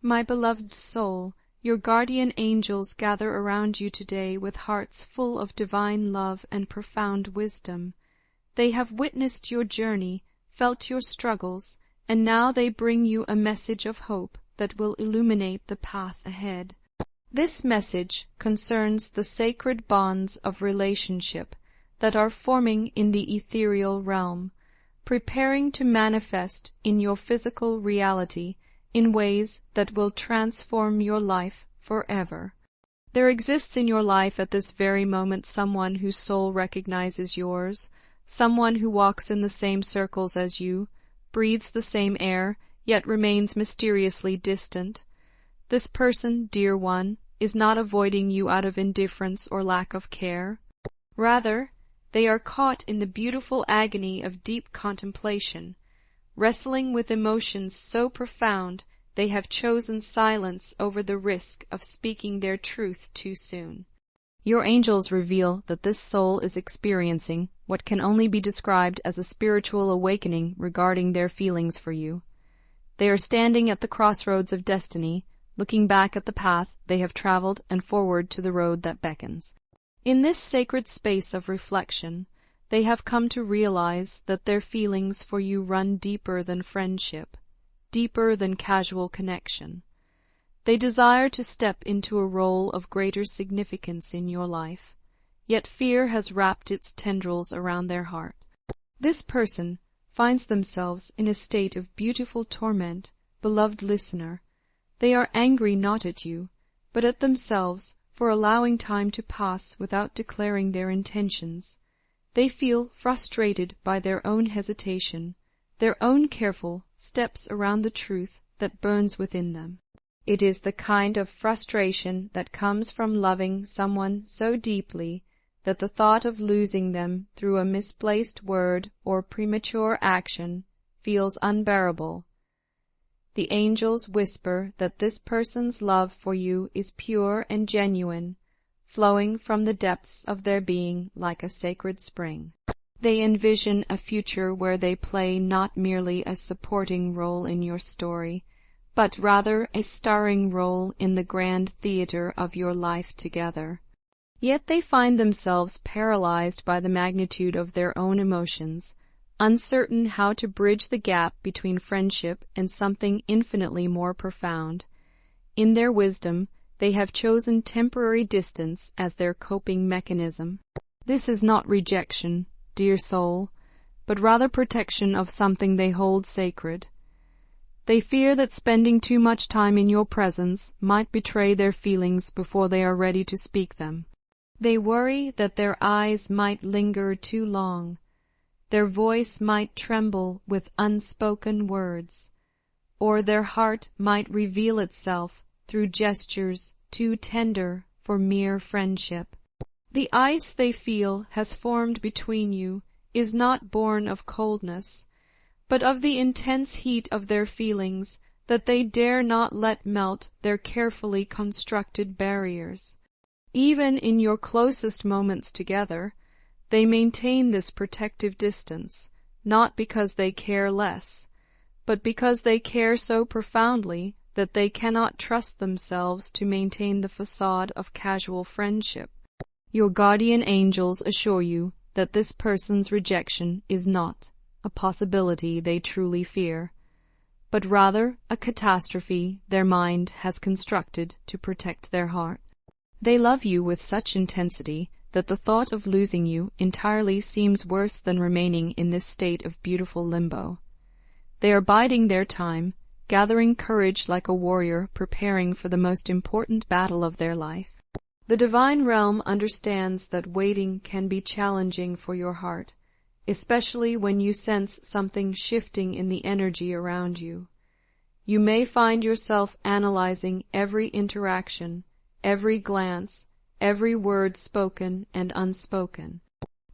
My beloved soul, your guardian angels gather around you today with hearts full of divine love and profound wisdom. They have witnessed your journey, felt your struggles, and now they bring you a message of hope that will illuminate the path ahead. This message concerns the sacred bonds of relationship that are forming in the ethereal realm, preparing to manifest in your physical reality in ways that will transform your life forever. There exists in your life at this very moment someone whose soul recognizes yours, someone who walks in the same circles as you, breathes the same air, yet remains mysteriously distant. This person, dear one, is not avoiding you out of indifference or lack of care. Rather, they are caught in the beautiful agony of deep contemplation. Wrestling with emotions so profound, they have chosen silence over the risk of speaking their truth too soon. Your angels reveal that this soul is experiencing what can only be described as a spiritual awakening regarding their feelings for you. They are standing at the crossroads of destiny, looking back at the path they have traveled and forward to the road that beckons. In this sacred space of reflection, they have come to realize that their feelings for you run deeper than friendship, deeper than casual connection. They desire to step into a role of greater significance in your life, yet fear has wrapped its tendrils around their heart. This person finds themselves in a state of beautiful torment. Beloved listener, they are angry not at you, but at themselves for allowing time to pass without declaring their intentions. They feel frustrated by their own hesitation, their own careful steps around the truth that burns within them. It is the kind of frustration that comes from loving someone so deeply that the thought of losing them through a misplaced word or premature action feels unbearable. The angels whisper that this person's love for you is pure and genuine, flowing from the depths of their being like a sacred spring. They envision a future where they play not merely a supporting role in your story, but rather a starring role in the grand theater of your life together. Yet they find themselves paralyzed by the magnitude of their own emotions, uncertain how to bridge the gap between friendship and something infinitely more profound. In their wisdom, they have chosen temporary distance as their coping mechanism. This is not rejection, dear soul, but rather protection of something they hold sacred. They fear that spending too much time in your presence might betray their feelings before they are ready to speak them. They worry that their eyes might linger too long, their voice might tremble with unspoken words, or their heart might reveal itself through gestures too tender for mere friendship. The ice they feel has formed between you is not born of coldness, but of the intense heat of their feelings that they dare not let melt their carefully constructed barriers. Even in your closest moments together, they maintain this protective distance, not because they care less, but because they care so profoundly that they cannot trust themselves to maintain the facade of casual friendship. Your guardian angels assure you that this person's rejection is not a possibility they truly fear, but rather a catastrophe their mind has constructed to protect their heart. They love you with such intensity that the thought of losing you entirely seems worse than remaining in this state of beautiful limbo. They are biding their time, gathering courage like a warrior preparing for the most important battle of their life. The divine realm understands that waiting can be challenging for your heart, especially when you sense something shifting in the energy around you. You may find yourself analyzing every interaction, every glance, every word spoken and unspoken.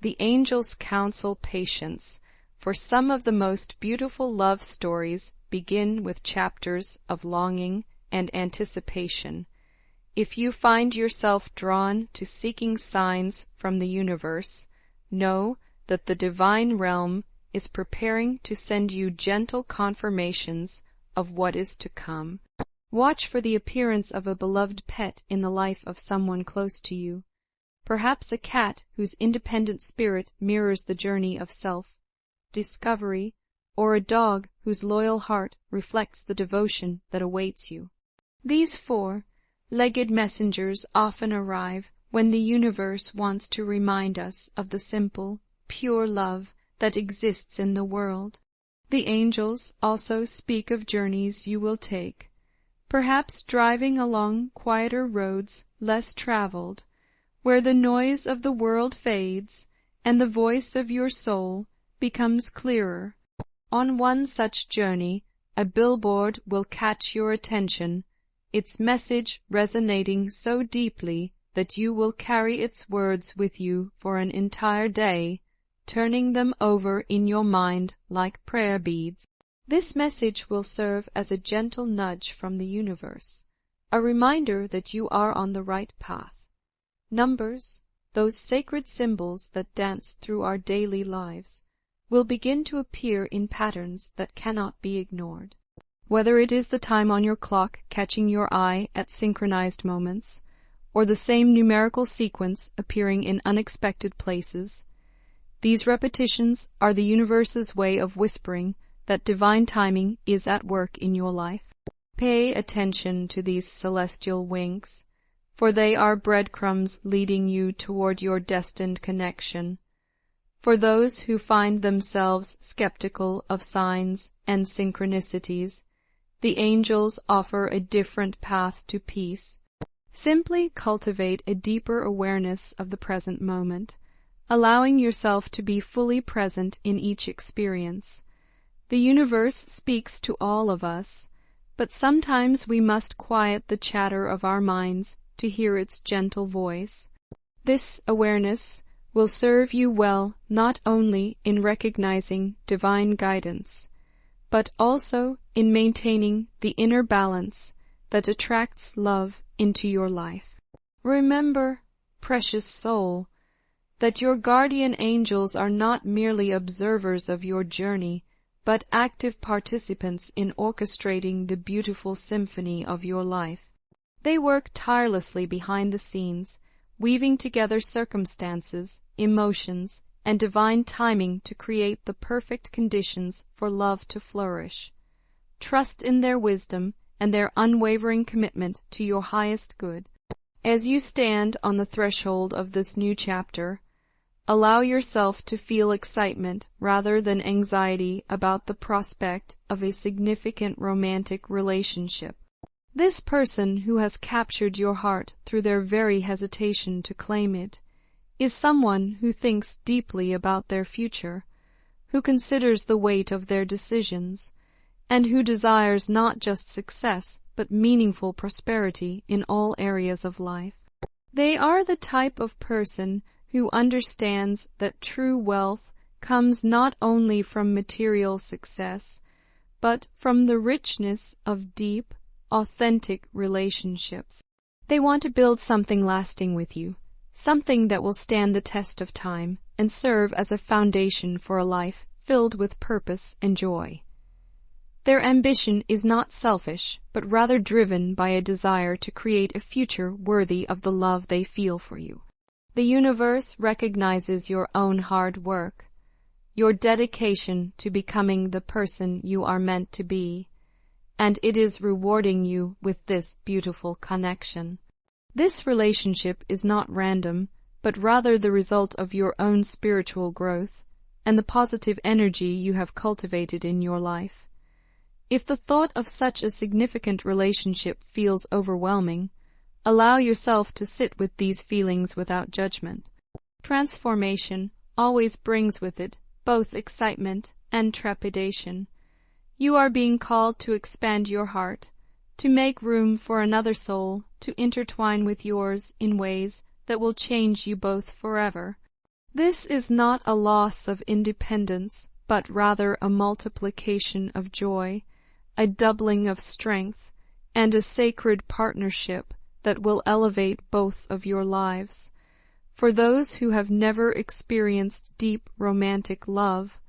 The angels counsel patience, for some of the most beautiful love stories begin with chapters of longing and anticipation. If you find yourself drawn to seeking signs from the universe, know that the divine realm is preparing to send you gentle confirmations of what is to come. Watch for the appearance of a beloved pet in the life of someone close to you. Perhaps a cat whose independent spirit mirrors the journey of self-discovery, or a dog whose loyal heart reflects the devotion that awaits you. These four-legged messengers often arrive when the universe wants to remind us of the simple, pure love that exists in the world. The angels also speak of journeys you will take, perhaps driving along quieter roads less traveled, where the noise of the world fades and the voice of your soul becomes clearer. On one such journey, a billboard will catch your attention, its message resonating so deeply that you will carry its words with you for an entire day, turning them over in your mind like prayer beads. This message will serve as a gentle nudge from the universe, a reminder that you are on the right path. Numbers, those sacred symbols that dance through our daily lives, will begin to appear in patterns that cannot be ignored. Whether it is the time on your clock catching your eye at synchronized moments, or the same numerical sequence appearing in unexpected places, these repetitions are the universe's way of whispering that divine timing is at work in your life. Pay attention to these celestial winks, for they are breadcrumbs leading you toward your destined connection. For those who find themselves skeptical of signs and synchronicities, the angels offer a different path to peace. Simply cultivate a deeper awareness of the present moment, allowing yourself to be fully present in each experience. The universe speaks to all of us, but sometimes we must quiet the chatter of our minds to hear its gentle voice. This awareness will serve you well not only in recognizing divine guidance, but also in maintaining the inner balance that attracts love into your life. Remember, precious soul, that your guardian angels are not merely observers of your journey, but active participants in orchestrating the beautiful symphony of your life. They work tirelessly behind the scenes, weaving together circumstances, emotions, and divine timing to create the perfect conditions for love to flourish. Trust in their wisdom and their unwavering commitment to your highest good. As you stand on the threshold of this new chapter, allow yourself to feel excitement rather than anxiety about the prospect of a significant romantic relationship. This person who has captured your heart through their very hesitation to claim it is someone who thinks deeply about their future, who considers the weight of their decisions, and who desires not just success but meaningful prosperity in all areas of life. They are the type of person who understands that true wealth comes not only from material success, but from the richness of deep, authentic relationships. They want to build something lasting with you, something that will stand the test of time and serve as a foundation for a life filled with purpose and joy. Their ambition is not selfish, but rather driven by a desire to create a future worthy of the love they feel for you. The universe recognizes your own hard work, your dedication to becoming the person you are meant to be, and it is rewarding you with this beautiful connection. This relationship is not random, but rather the result of your own spiritual growth and the positive energy you have cultivated in your life. If the thought of such a significant relationship feels overwhelming, allow yourself to sit with these feelings without judgment. Transformation always brings with it both excitement and trepidation. You are being called to expand your heart, to make room for another soul to intertwine with yours in ways that will change you both forever. This is not a loss of independence, but rather a multiplication of joy, a doubling of strength, and a sacred partnership that will elevate both of your lives. For those who have never experienced deep romantic love,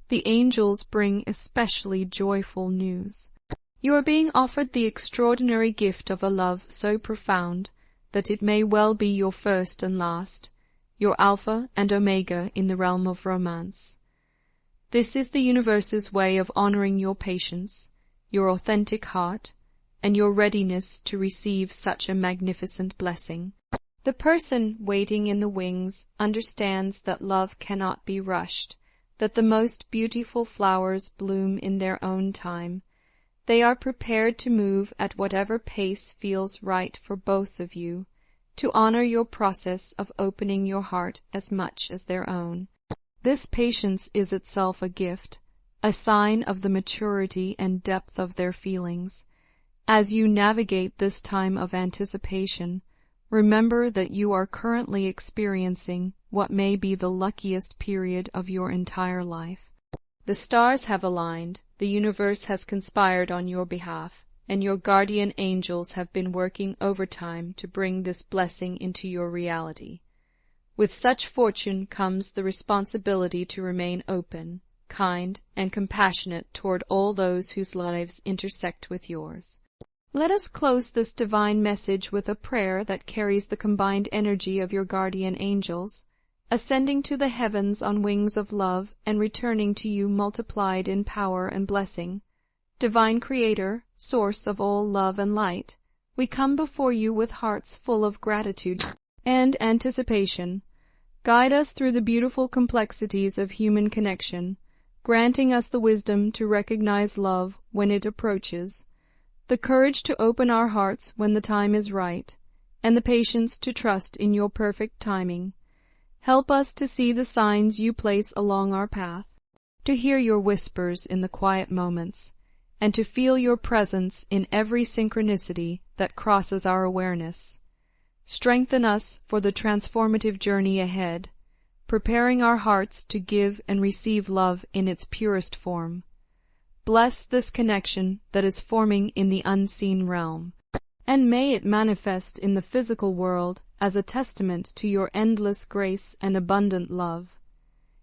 the angels bring especially joyful news. You are being offered the extraordinary gift of a love so profound that it may well be your first and last, your Alpha and Omega in the realm of romance. This is the universe's way of honoring your patience, your authentic heart, and your readiness to receive such a magnificent blessing. The person waiting in the wings understands that love cannot be rushed, that the most beautiful flowers bloom in their own time. They are prepared to move at whatever pace feels right for both of you, to honor your process of opening your heart as much as their own. This patience is itself a gift, a sign of the maturity and depth of their feelings. As you navigate this time of anticipation, remember that you are currently experiencing what may be the luckiest period of your entire life. The stars have aligned, the universe has conspired on your behalf, and your guardian angels have been working overtime to bring this blessing into your reality. With such fortune comes the responsibility to remain open, kind, and compassionate toward all those whose lives intersect with yours. Let us close this divine message with a prayer that carries the combined energy of your guardian angels, ascending to the heavens on wings of love and returning to you multiplied in power and blessing. Divine Creator, source of all love and light, we come before you with hearts full of gratitude and anticipation. Guide us through the beautiful complexities of human connection, granting us the wisdom to recognize love when it approaches, the courage to open our hearts when the time is right, and the patience to trust in your perfect timing. Help us to see the signs you place along our path, to hear your whispers in the quiet moments, and to feel your presence in every synchronicity that crosses our awareness. Strengthen us for the transformative journey ahead, preparing our hearts to give and receive love in its purest form. Bless this connection that is forming in the unseen realm, and may it manifest in the physical world as a testament to your endless grace and abundant love.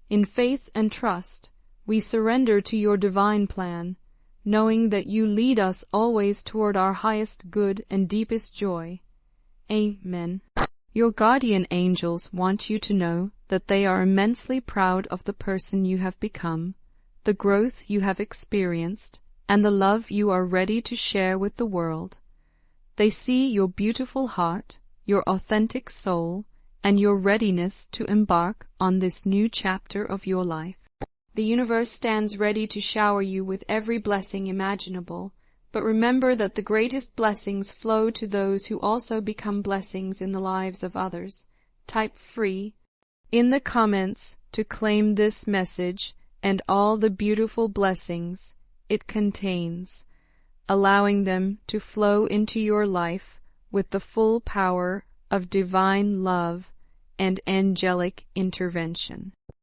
In faith and trust, we surrender to your divine plan, knowing that you lead us always toward our highest good and deepest joy. Amen. Your guardian angels want you to know that they are immensely proud of the person you have become, the growth you have experienced, and the love you are ready to share with the world. They see your beautiful heart, your authentic soul, and your readiness to embark on this new chapter of your life. The universe stands ready to shower you with every blessing imaginable, but remember that the greatest blessings flow to those who also become blessings in the lives of others. Type free in the comments to claim this message and all the beautiful blessings it contains, allowing them to flow into your life with the full power of divine love and angelic intervention.